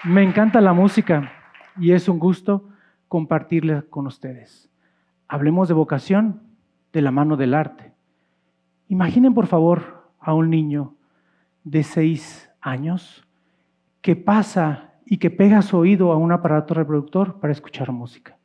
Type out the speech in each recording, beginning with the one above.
Me encanta la música y es un gusto compartirla con ustedes. Hablemos de vocación de la mano del arte. Imaginen, por favor, a un niño de 6 años que pasa y que pega su oído a un aparato reproductor para escuchar música.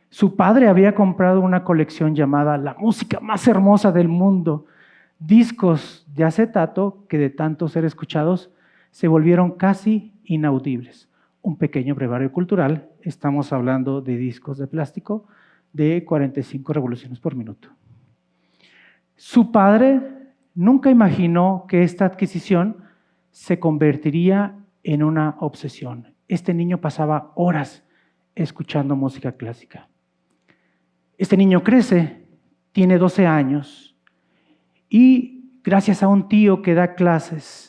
Su padre había comprado una colección llamada La música más hermosa del mundo, discos de acetato que de tanto ser escuchados se volvieron casi inaudibles. Un pequeño brevario cultural, estamos hablando de discos de plástico de 45 revoluciones por minuto. Su padre nunca imaginó que esta adquisición se convertiría en una obsesión. Este niño pasaba horas escuchando música clásica. Este niño crece, tiene 12 años y gracias a un tío que da clases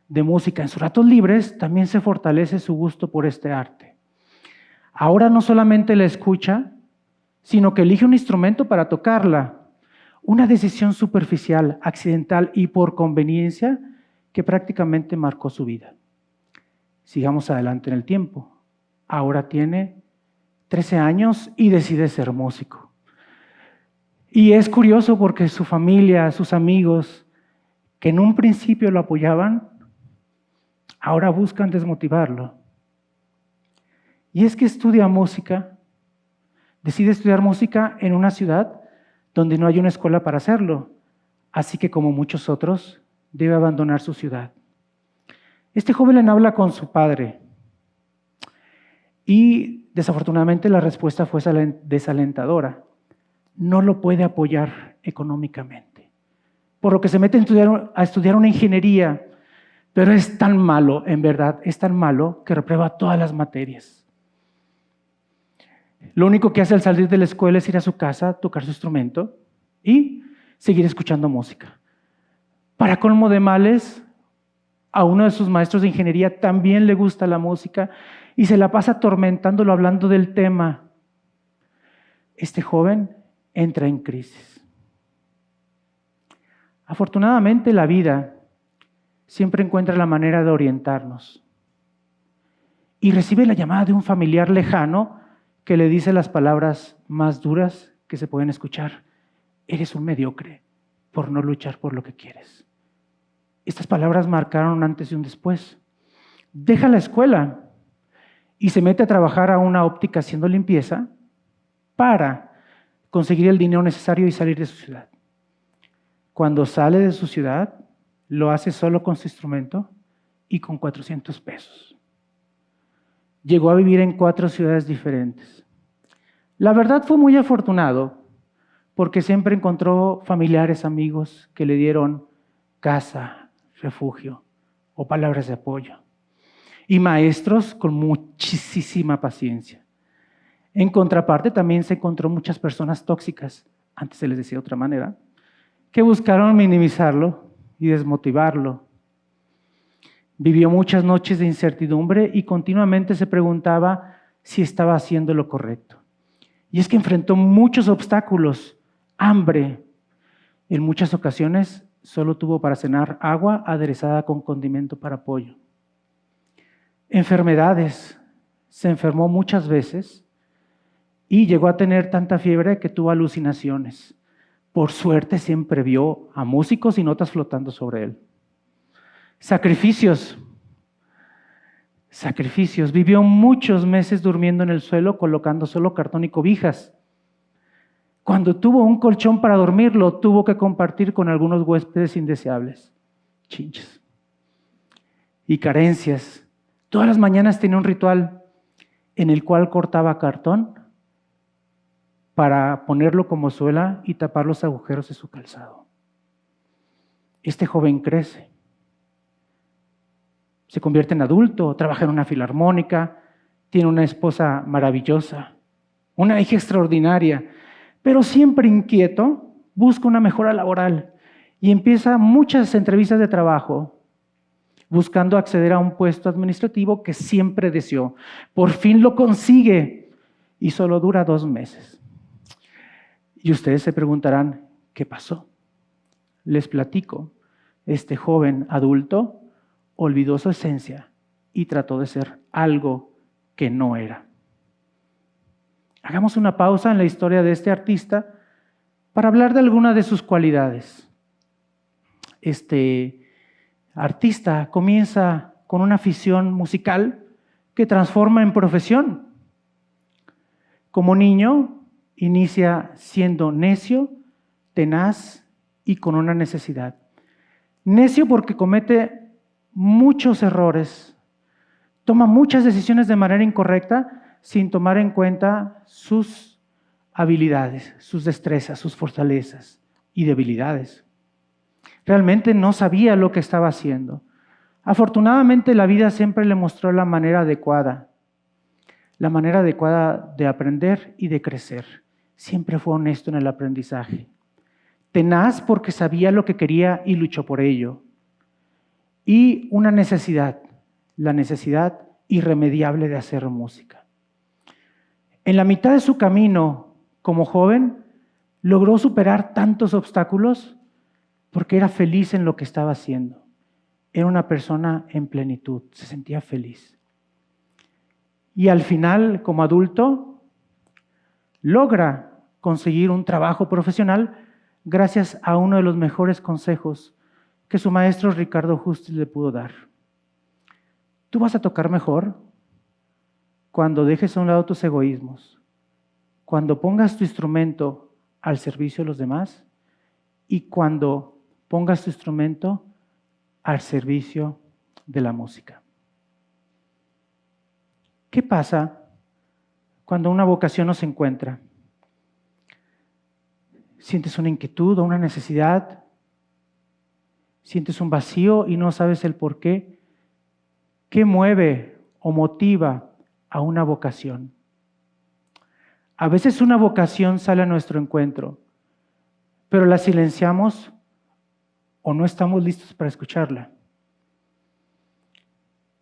de música en sus ratos libres, también se fortalece su gusto por este arte. Ahora no solamente la escucha, sino que elige un instrumento para tocarla. Una decisión superficial, accidental y por conveniencia que prácticamente marcó su vida. Sigamos adelante en el tiempo. Ahora tiene 13 años y decide ser músico. Y es curioso porque su familia, sus amigos, que en un principio lo apoyaban, ahora buscan desmotivarlo. Y es que estudia música, decide estudiar música en una ciudad donde no hay una escuela para hacerlo, así que como muchos otros, debe abandonar su ciudad. Este joven habla con su padre y desafortunadamente la respuesta fue desalentadora. No lo puede apoyar económicamente, por lo que se mete a estudiar una ingeniería. Pero es tan malo, en verdad, es tan malo que reprueba todas las materias. Lo único que hace al salir de la escuela es ir a su casa, tocar su instrumento y seguir escuchando música. Para colmo de males, a uno de sus maestros de ingeniería también le gusta la música y se la pasa atormentándolo hablando del tema. Este joven entra en crisis. Afortunadamente, la vida siempre encuentra la manera de orientarnos. Y recibe la llamada de un familiar lejano que le dice las palabras más duras que se pueden escuchar. Eres un mediocre por no luchar por lo que quieres. Estas palabras marcaron un antes y un después. Deja la escuela y se mete a trabajar a una óptica haciendo limpieza para conseguir el dinero necesario y salir de su ciudad. Cuando sale de su ciudad, lo hace solo con su instrumento y con 400 pesos. Llegó a vivir en 4 ciudades diferentes. La verdad fue muy afortunado porque siempre encontró familiares, amigos que le dieron casa, refugio o palabras de apoyo. Y maestros con muchísima paciencia. En contraparte también se encontró muchas personas tóxicas, antes se les decía de otra manera, que buscaron minimizarlo y desmotivarlo. Vivió muchas noches de incertidumbre y continuamente se preguntaba si estaba haciendo lo correcto. Y es que enfrentó muchos obstáculos, hambre. En muchas ocasiones solo tuvo para cenar agua aderezada con condimento para pollo. Enfermedades. Se enfermó muchas veces y llegó a tener tanta fiebre que tuvo alucinaciones. Por suerte siempre vio a músicos y notas flotando sobre él. Sacrificios. Sacrificios. Vivió muchos meses durmiendo en el suelo, colocando solo cartón y cobijas. Cuando tuvo un colchón para dormir, lo tuvo que compartir con algunos huéspedes indeseables. Chinches. Y carencias. Todas las mañanas tenía un ritual en el cual cortaba cartón para ponerlo como suela y tapar los agujeros de su calzado. Este joven crece. Se convierte en adulto, trabaja en una filarmónica, tiene una esposa maravillosa, una hija extraordinaria, pero siempre inquieto, busca una mejora laboral y empieza muchas entrevistas de trabajo buscando acceder a un puesto administrativo que siempre deseó. Por fin lo consigue y solo dura 2 meses. Y ustedes se preguntarán, ¿qué pasó? Les platico. Este joven adulto olvidó su esencia y trató de ser algo que no era. Hagamos una pausa en la historia de este artista para hablar de algunas de sus cualidades. Este artista comienza con una afición musical que transforma en profesión. Como niño, inicia siendo necio, tenaz y con una necesidad. Necio porque comete muchos errores, toma muchas decisiones de manera incorrecta sin tomar en cuenta sus habilidades, sus destrezas, sus fortalezas y debilidades. Realmente no sabía lo que estaba haciendo. Afortunadamente la vida siempre le mostró la manera adecuada de aprender y de crecer. Siempre fue honesto en el aprendizaje. Tenaz porque sabía lo que quería y luchó por ello. Y una necesidad, la necesidad irremediable de hacer música. En la mitad de su camino como joven, logró superar tantos obstáculos porque era feliz en lo que estaba haciendo. Era una persona en plenitud, se sentía feliz. Y al final, como adulto, logra conseguir un trabajo profesional gracias a uno de los mejores consejos que su maestro Ricardo Justiz le pudo dar. Tú vas a tocar mejor cuando dejes a un lado tus egoísmos, cuando pongas tu instrumento al servicio de los demás y cuando pongas tu instrumento al servicio de la música. ¿Qué pasa cuando una vocación no se encuentra? ¿Sientes una inquietud o una necesidad? ¿Sientes un vacío y no sabes el por qué? ¿Qué mueve o motiva a una vocación? A veces una vocación sale a nuestro encuentro, pero la silenciamos o no estamos listos para escucharla.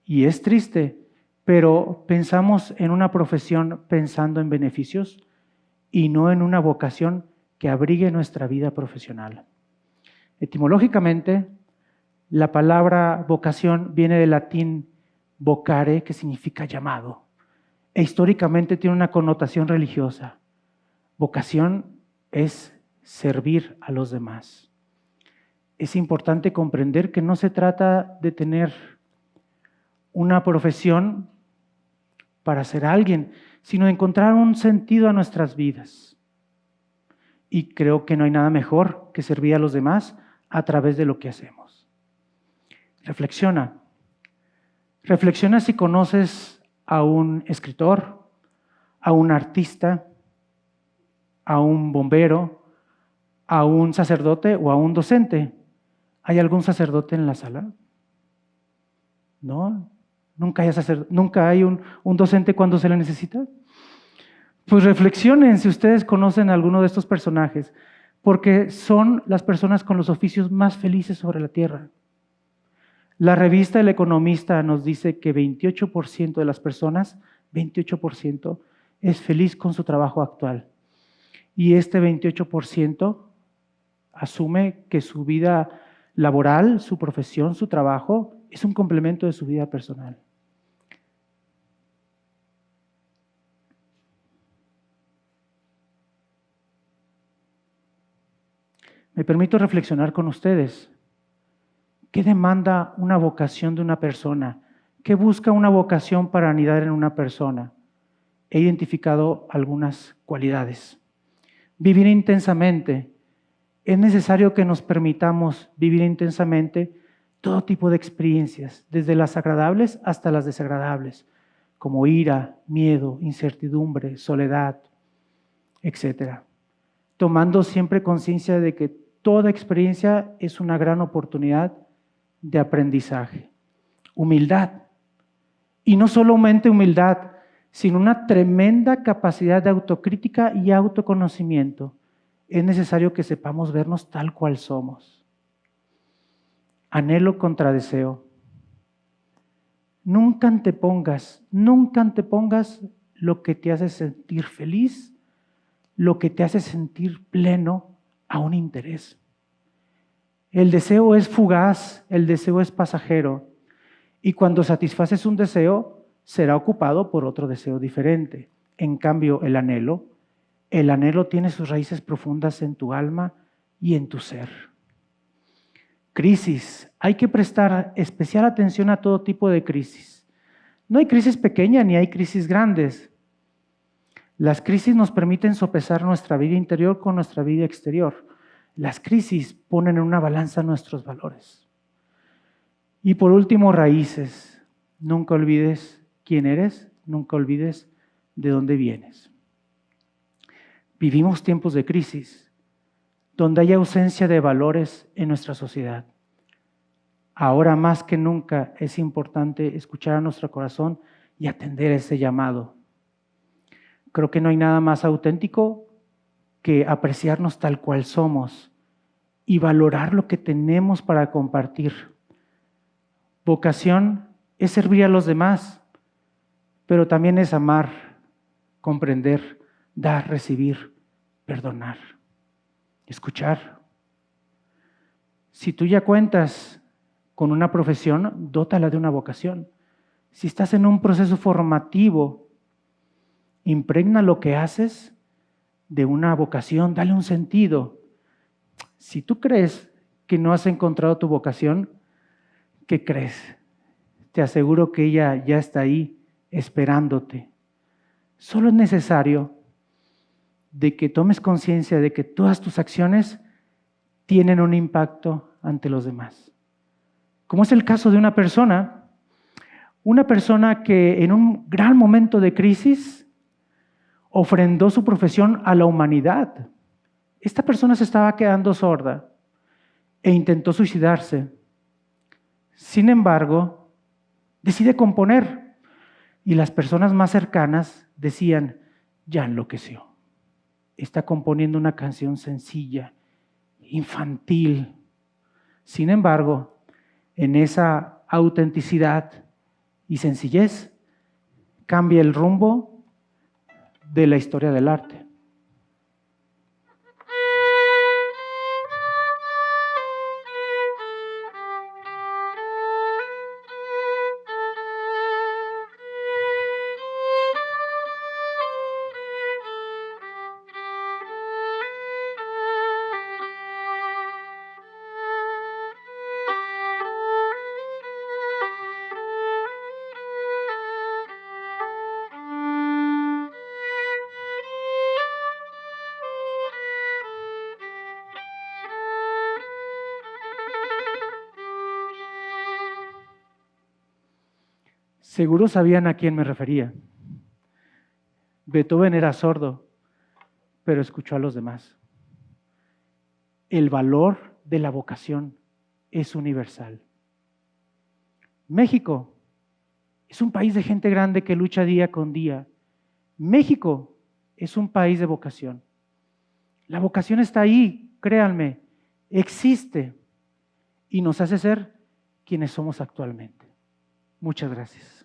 Y es triste, pero pensamos en una profesión pensando en beneficios y no en una vocación que abrigue nuestra vida profesional. Etimológicamente, la palabra vocación viene del latín vocare, que significa llamado, e históricamente tiene una connotación religiosa. Vocación es servir a los demás. Es importante comprender que no se trata de tener una profesión para ser alguien, sino de encontrar un sentido a nuestras vidas. Y creo que no hay nada mejor que servir a los demás a través de lo que hacemos. Reflexiona. Reflexiona si conoces a un escritor, a un artista, a un bombero, a un sacerdote o a un docente. ¿Hay algún sacerdote en la sala? ¿No? ¿Nunca hay un docente cuando se le necesita? Pues reflexionen si ustedes conocen a alguno de estos personajes, porque son las personas con los oficios más felices sobre la tierra. La revista El Economista nos dice que 28% de las personas, 28%, es feliz con su trabajo actual. Y este 28% asume que su vida laboral, su profesión, su trabajo, es un complemento de su vida personal. Me permito reflexionar con ustedes. ¿Qué demanda una vocación de una persona? ¿Qué busca una vocación para anidar en una persona? He identificado algunas cualidades. Vivir intensamente. Es necesario que nos permitamos vivir intensamente todo tipo de experiencias, desde las agradables hasta las desagradables, como ira, miedo, incertidumbre, soledad, etc. Tomando siempre conciencia de que toda experiencia es una gran oportunidad de aprendizaje. Humildad. Y no solamente humildad, sino una tremenda capacidad de autocrítica y autoconocimiento. Es necesario que sepamos vernos tal cual somos. Anhelo contra deseo. Nunca antepongas lo que te hace sentir feliz, lo que te hace sentir pleno a un interés. El deseo es fugaz, el deseo es pasajero, y cuando satisfaces un deseo, será ocupado por otro deseo diferente. En cambio, el anhelo tiene sus raíces profundas en tu alma y en tu ser. Crisis. Hay que prestar especial atención a todo tipo de crisis. No hay crisis pequeña ni hay crisis grandes. Las crisis nos permiten sopesar nuestra vida interior con nuestra vida exterior. Las crisis ponen en una balanza nuestros valores. Y por último, raíces. Nunca olvides quién eres, nunca olvides de dónde vienes. Vivimos tiempos de crisis, donde hay ausencia de valores en nuestra sociedad. Ahora más que nunca es importante escuchar a nuestro corazón y atender ese llamado. Creo que no hay nada más auténtico que apreciarnos tal cual somos y valorar lo que tenemos para compartir. Vocación es servir a los demás, pero también es amar, comprender, dar, recibir, perdonar, escuchar. Si tú ya cuentas con una profesión, dótala de una vocación. Si estás en un proceso formativo, impregna lo que haces de una vocación, dale un sentido. Si tú crees que no has encontrado tu vocación, ¿qué crees? Te aseguro que ella ya está ahí esperándote. Solo es necesario de que tomes conciencia de que todas tus acciones tienen un impacto ante los demás. Como es el caso de una persona que en un gran momento de crisis ofrendó su profesión a la humanidad. Esta persona se estaba quedando sorda e intentó suicidarse. Sin embargo, decide componer y las personas más cercanas decían, ya enloqueció. Está componiendo una canción sencilla, infantil. Sin embargo, en esa autenticidad y sencillez cambia el rumbo de la historia del arte. Seguro sabían a quién me refería. Beethoven era sordo, pero escuchó a los demás. El valor de la vocación es universal. México es un país de gente grande que lucha día con día. México es un país de vocación. La vocación está ahí, créanme, existe y nos hace ser quienes somos actualmente. Muchas gracias.